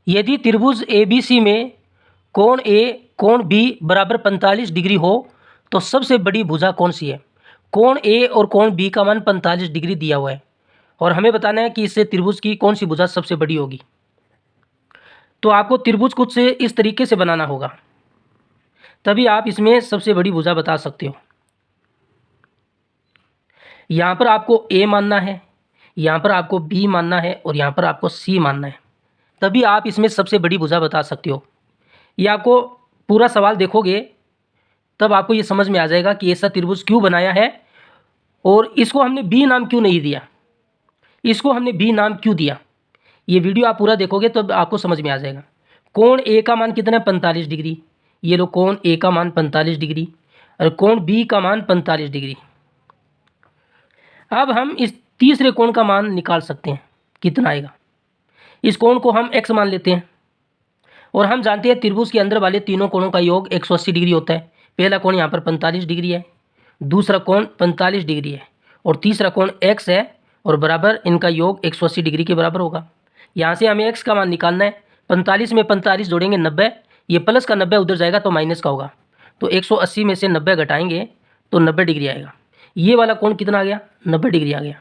यदि त्रिभुज ABC में कोण A कोण B बराबर 45 डिग्री हो तो सबसे बड़ी भुजा कौन सी है। कोण A और कोण B का मान 45 डिग्री दिया हुआ है और हमें बताना है कि इससे त्रिभुज की कौन सी भुजा सबसे बड़ी होगी। तो आपको त्रिभुज कुछ इस तरीके से बनाना होगा, तभी आप इसमें सबसे बड़ी भुजा बता सकते हो। यहाँ पर आपको A मानना है, यहाँ पर आपको B मानना है और यहाँ पर आपको C मानना है, तभी आप इसमें सबसे बड़ी भुजा बता सकते हो। ये आपको पूरा सवाल देखोगे तब आपको ये समझ में आ जाएगा कि ऐसा त्रिभुज क्यों बनाया है और इसको हमने B नाम क्यों नहीं दिया, इसको हमने B नाम क्यों दिया। ये वीडियो आप पूरा देखोगे तब आपको समझ में आ जाएगा। कोण A का मान कितना है 45 डिग्री, ये लो कोण A का मान 45 डिग्री और कोण B का मान 45 डिग्री। अब हम इस तीसरे कोण का मान निकाल सकते हैं, कितना आएगा। इस कोण को हम x मान लेते हैं और हम जानते हैं त्रिभुज के अंदर वाले तीनों कोणों का योग 180 डिग्री होता है। पहला कोण यहाँ पर 45 डिग्री है, दूसरा कोण 45 डिग्री है और तीसरा कोण x है और बराबर इनका योग 180 डिग्री के बराबर होगा। यहाँ से हमें x का मान निकालना है। 45 में 45 जोड़ेंगे 90, ये प्लस का 90 उधर जाएगा तो माइनस का होगा, तो 180 में से 90 घटाएंगे तो 90 डिग्री आएगा। ये वाला कोण कितना आ गया, 90 डिग्री आ गया।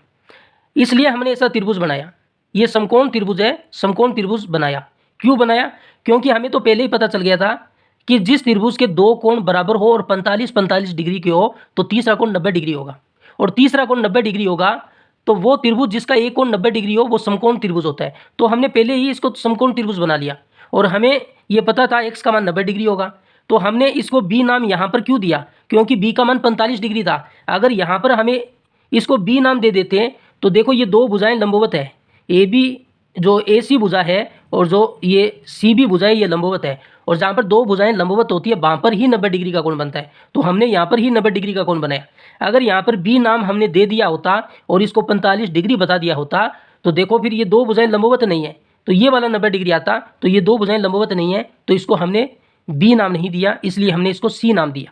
इसलिए हमने ऐसा त्रिभुज बनाया, ये समकोण त्रिभुज है, समकोण त्रिभुज बनाया। क्यों बनाया, क्योंकि हमें तो पहले ही पता चल गया था कि जिस त्रिभुज के दो कोण बराबर हो और 45-45 डिग्री के हो तो तीसरा कोण 90 डिग्री होगा और तीसरा कोण 90 डिग्री होगा तो वो त्रिभुज जिसका एक कोण 90 डिग्री हो वो समकोण त्रिभुज होता है। तो हमने पहले ही इसको समकोण त्रिभुज बना लिया और हमें ये पता था x का मान 90 डिग्री होगा, तो हमने इसको B नाम यहाँ पर क्यों दिया, क्योंकि B का मान 45 डिग्री था। अगर यहाँ पर हमें इसको B नाम दे देते हैं तो देखो ये दो भुजाएं लंबवत है, AB जो AC भुजा है और जो ये CB भुजा है ये लंबवत है, और जहाँ पर दो भुजाएं लंबवत होती है वहाँ पर ही 90 डिग्री का कोण बनता है। तो हमने यहाँ पर ही 90 डिग्री का कोण बनाया। अगर यहाँ पर B नाम हमने दे दिया होता और इसको 45 डिग्री बता दिया होता तो देखो फिर ये दो भुजाएं लंबवत नहीं है तो ये वाला 90 डिग्री आता, तो ये दो भुजाएं लंबवत नहीं है तो इसको हमने B नाम नहीं दिया, इसलिए हमने इसको C नाम दिया।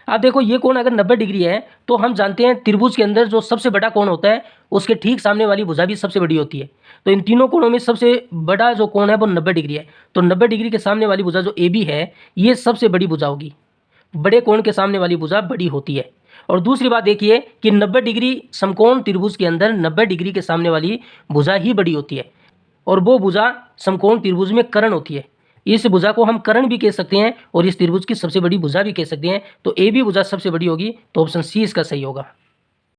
अब देखो ये कोण अगर 90 डिग्री है तो हम जानते हैं त्रिभुज के अंदर जो सबसे बड़ा कोण होता है उसके ठीक सामने वाली भुजा भी सबसे बड़ी होती है। तो इन तीनों कोणों में सबसे बड़ा जो कोण है वो 90 डिग्री है, तो 90 डिग्री के सामने वाली भुजा जो AB है ये सबसे बड़ी भुजा होगी। बड़े कोण के सामने वाली भुजा बड़ी होती है। और दूसरी बात देखिए कि 90 डिग्री समकोण त्रिभुज के अंदर 90 डिग्री के सामने वाली भुजा ही बड़ी होती है और वो भुजा समकोण त्रिभुज में कर्ण होती है। इस भुजा को हम कर्ण भी कह सकते हैं और इस त्रिभुज की सबसे बड़ी भुजा भी कह सकते हैं। तो AB भुजा सबसे बड़ी होगी, तो ऑप्शन C इसका सही होगा।